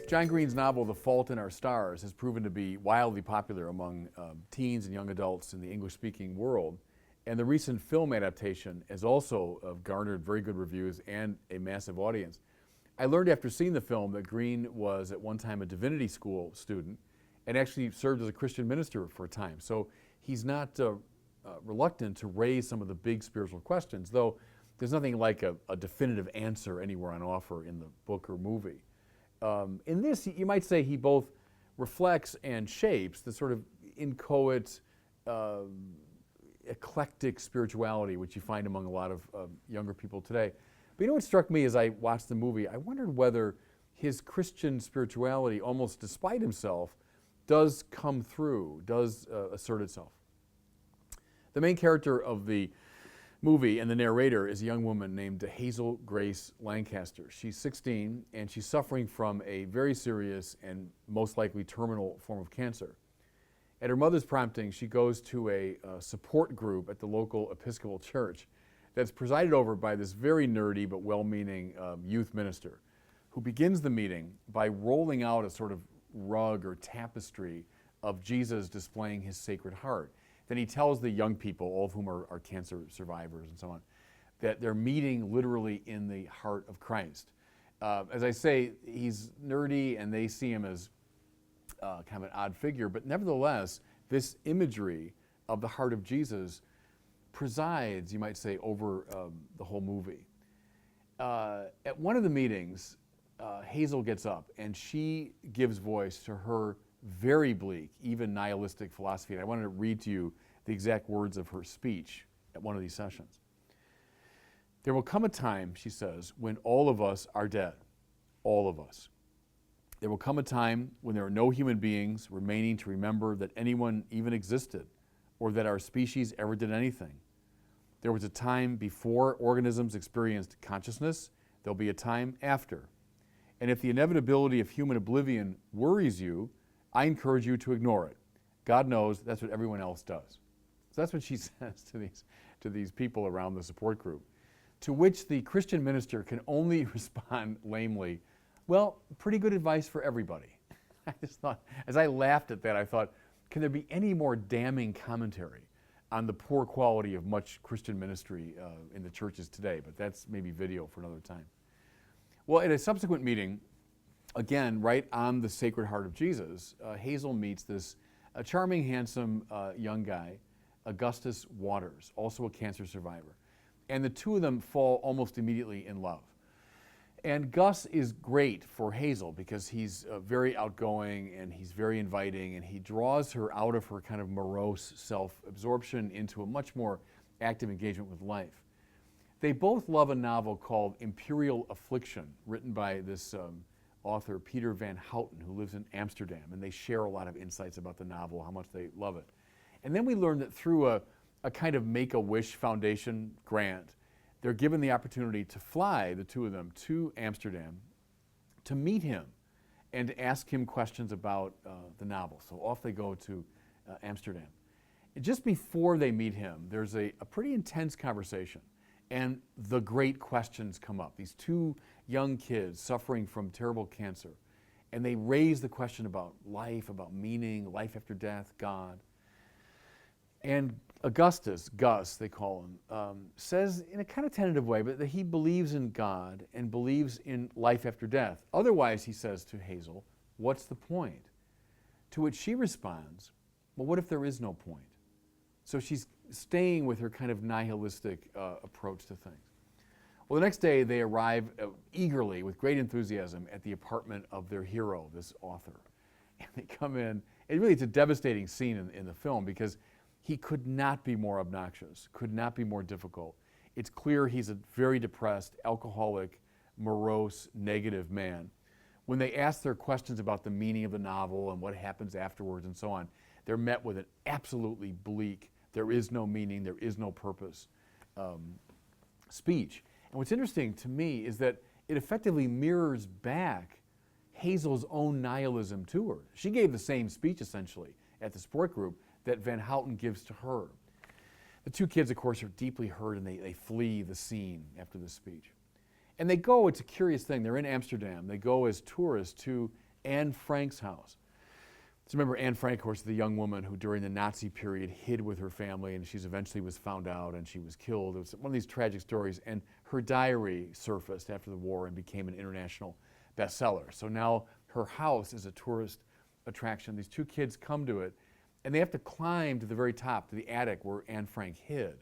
John Green's novel, The Fault in Our Stars, has proven to be wildly popular among teens and young adults in the English-speaking world. And the recent film adaptation has also garnered very good reviews and a massive audience. I learned after seeing the film that Green was at one time a divinity school student and actually served as a Christian minister for a time. So he's not reluctant to raise some of the big spiritual questions, though there's nothing like a definitive answer anywhere on offer in the book or movie. In this, you might say he both reflects and shapes the sort of inchoate, eclectic spirituality which you find among a lot of younger people today. But you know what struck me as I watched the movie? I wondered whether his Christian spirituality, almost despite himself, does come through, does assert itself. The main character of the movie and the narrator is a young woman named Hazel Grace Lancaster. She's 16 and she's suffering from a very serious and most likely terminal form of cancer. At her mother's prompting, she goes to a support group at the local Episcopal church that's presided over by this very nerdy but well-meaning youth minister who begins the meeting by rolling out a sort of rug or tapestry of Jesus displaying his Sacred Heart. Then he tells the young people, all of whom are cancer survivors and so on, that they're meeting literally in the heart of Christ. As I say, he's nerdy and they see him as kind of an odd figure, but nevertheless, this imagery of the heart of Jesus presides, you might say, over the whole movie. At one of the meetings, Hazel gets up and she gives voice to her very bleak, even nihilistic philosophy. And I wanted to read to you the exact words of her speech at one of these sessions. There will come a time, she says, when all of us are dead. All of us. There will come a time when there are no human beings remaining to remember that anyone even existed or that our species ever did anything. There was a time before organisms experienced consciousness. There'll be a time after. And if the inevitability of human oblivion worries you, I encourage you to ignore it. God knows that's what everyone else does. So that's what she says to these people around the support group, to which the Christian minister can only respond lamely, well, pretty good advice for everybody. I just thought, as I laughed at that, I thought, can there be any more damning commentary on the poor quality of much Christian ministry in the churches today? But that's maybe video for another time. Well, at a subsequent meeting, again, right on the Sacred Heart of Jesus, Hazel meets this charming, handsome young guy, Augustus Waters, also a cancer survivor. And the two of them fall almost immediately in love. And Gus is great for Hazel because he's very outgoing and he's very inviting and he draws her out of her kind of morose self-absorption into a much more active engagement with life. They both love a novel called Imperial Affliction, written by this author Peter Van Houten, who lives in Amsterdam, and they share a lot of insights about the novel, how much they love it. And then we learned that through a kind of Make-A-Wish Foundation grant, they're given the opportunity to fly, the two of them, to Amsterdam to meet him and to ask him questions about the novel. So off they go to Amsterdam. And just before they meet him, there's a pretty intense conversation. And the great questions come up. These two young kids suffering from terrible cancer. And they raise the question about life, about meaning, life after death, God. And Augustus, Gus they call him, says in a kind of tentative way, but that he believes in God and believes in life after death. Otherwise, he says to Hazel, what's the point? To which she responds, well, what if there is no point? So she's staying with her kind of nihilistic approach to things. Well, the next day they arrive eagerly, with great enthusiasm, at the apartment of their hero, this author. And they come in, and really it's a devastating scene in the film because he could not be more obnoxious, could not be more difficult. It's clear he's a very depressed, alcoholic, morose, negative man. When they ask their questions about the meaning of the novel and what happens afterwards and so on, they're met with an absolutely bleak, there is no meaning, there is no purpose speech. And what's interesting to me is that it effectively mirrors back Hazel's own nihilism to her. She gave the same speech essentially at the support group that Van Houten gives to her. The two kids, of course, are deeply hurt, and they flee the scene after this speech. And they go, it's a curious thing, they're in Amsterdam. They go as tourists to Anne Frank's house. So remember, Anne Frank, of course, the young woman who during the Nazi period hid with her family, and she eventually was found out and she was killed. It was one of these tragic stories, and her diary surfaced after the war and became an international bestseller. So now her house is a tourist attraction. These two kids come to it, and they have to climb to the very top, to the attic where Anne Frank hid.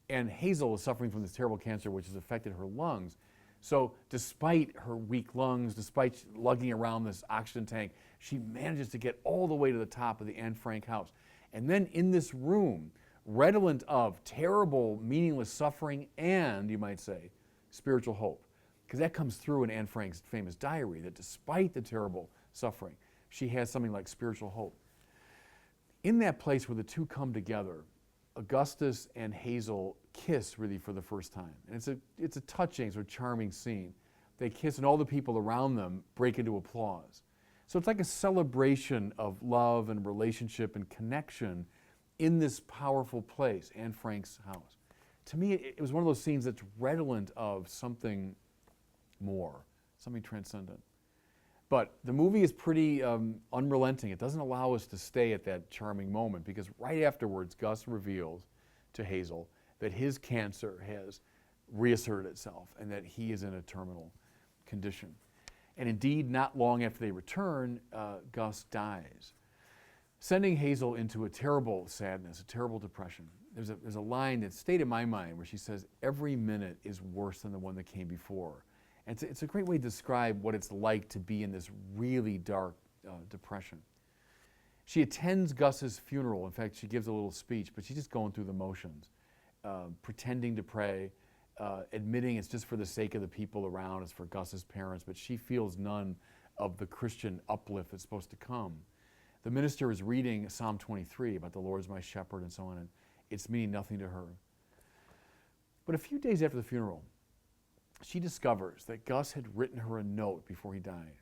And Hazel is suffering from this terrible cancer which has affected her lungs. So despite her weak lungs, despite lugging around this oxygen tank, she manages to get all the way to the top of the Anne Frank house. And then in this room, redolent of terrible, meaningless suffering and, you might say, spiritual hope. Because that comes through in Anne Frank's famous diary, that despite the terrible suffering, she has something like spiritual hope. In that place where the two come together, Augustus and Hazel kiss really for the first time. And it's a touching, sort of charming scene. They kiss and all the people around them break into applause. So it's like a celebration of love and relationship and connection in this powerful place, Anne Frank's house. To me, it was one of those scenes that's redolent of something more, something transcendent. But the movie is pretty unrelenting. It doesn't allow us to stay at that charming moment, because right afterwards, Gus reveals to Hazel that his cancer has reasserted itself and that he is in a terminal condition. And indeed, not long after they return, Gus dies, sending Hazel into a terrible sadness, a terrible depression. There's a line that stayed in my mind where she says, "Every minute is worse than the one that came before." And it's a great way to describe what it's like to be in this really dark depression. She attends Gus's funeral. In fact, she gives a little speech, but she's just going through the motions, pretending to pray, admitting it's just for the sake of the people around, it's for Gus's parents, but she feels none of the Christian uplift that's supposed to come. The minister is reading Psalm 23 about the Lord is my shepherd and so on, and it's meaning nothing to her. But a few days after the funeral, she discovers that Gus had written her a note before he died.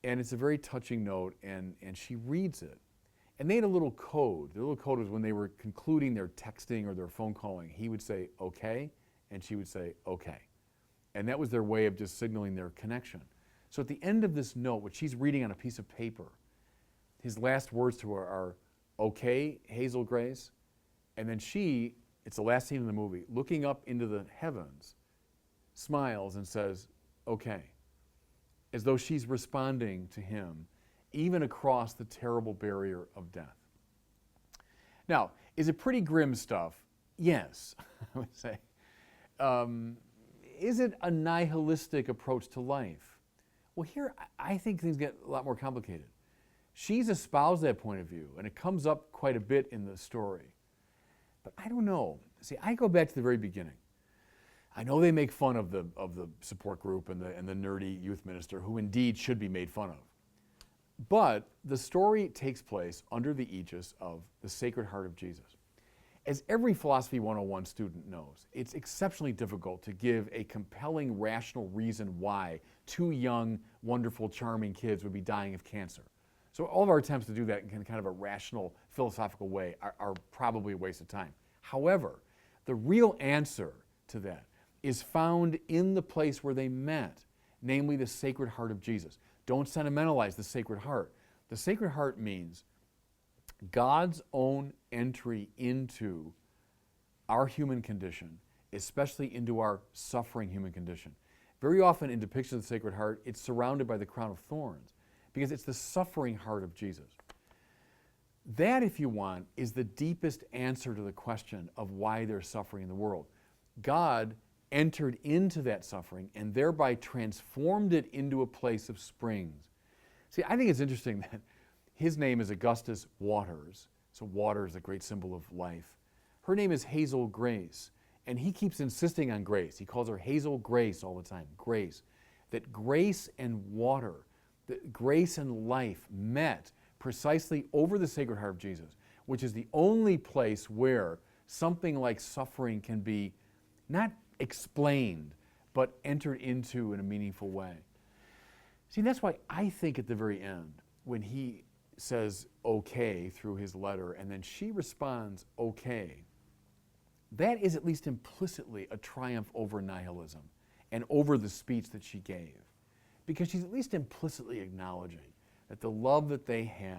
And it's a very touching note, and she reads it. And they had a little code. The little code was when they were concluding their texting or their phone calling, he would say, "Okay," and she would say, "Okay." And that was their way of just signaling their connection. So at the end of this note, which she's reading on a piece of paper, his last words to her are, "Okay, Hazel Grace." And then she, it's the last scene in the movie, looking up into the heavens, smiles and says, "Okay," as though she's responding to him, even across the terrible barrier of death. Now, is it pretty grim stuff? Yes, I would say. Is it a nihilistic approach to life? Well, here I think things get a lot more complicated. She's espoused that point of view, and it comes up quite a bit in the story. But I don't know. See, I go back to the very beginning. I know they make fun of the support group and the nerdy youth minister, who indeed should be made fun of. But the story takes place under the aegis of the Sacred Heart of Jesus. As every Philosophy 101 student knows, it's exceptionally difficult to give a compelling, rational reason why two young, wonderful, charming kids would be dying of cancer. So all of our attempts to do that in kind of a rational, philosophical way are probably a waste of time. However, the real answer to that is found in the place where they met, namely the Sacred Heart of Jesus. Don't sentimentalize the Sacred Heart. The Sacred Heart means God's own entry into our human condition, especially into our suffering human condition. Very often in depictions of the Sacred Heart, it's surrounded by the crown of thorns, because it's the suffering heart of Jesus. That, if you want, is the deepest answer to the question of why there's suffering in the world. God entered into that suffering and thereby transformed it into a place of springs. See, I think it's interesting that his name is Augustus Waters, so water is a great symbol of life. Her name is Hazel Grace, and he keeps insisting on grace. He calls her Hazel Grace all the time, grace. That grace and water, that grace and life met precisely over the Sacred Heart of Jesus, which is the only place where something like suffering can be not explained, but entered into in a meaningful way. See, that's why I think at the very end, when he says okay through his letter, and then she responds okay, that is at least implicitly a triumph over nihilism and over the speech that she gave. Because she's at least implicitly acknowledging that the love that they have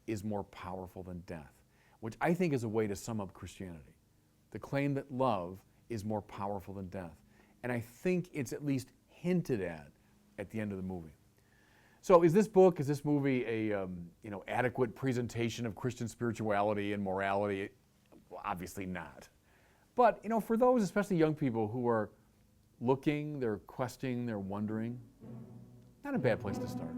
is more powerful than death, which I think is a way to sum up Christianity. The claim that love is more powerful than death. And I think it's at least hinted at the end of the movie. So is this movie a adequate presentation of Christian spirituality and morality? Well, obviously not. But for those, especially young people who are looking, they're questing, they're wondering, not a bad place to start.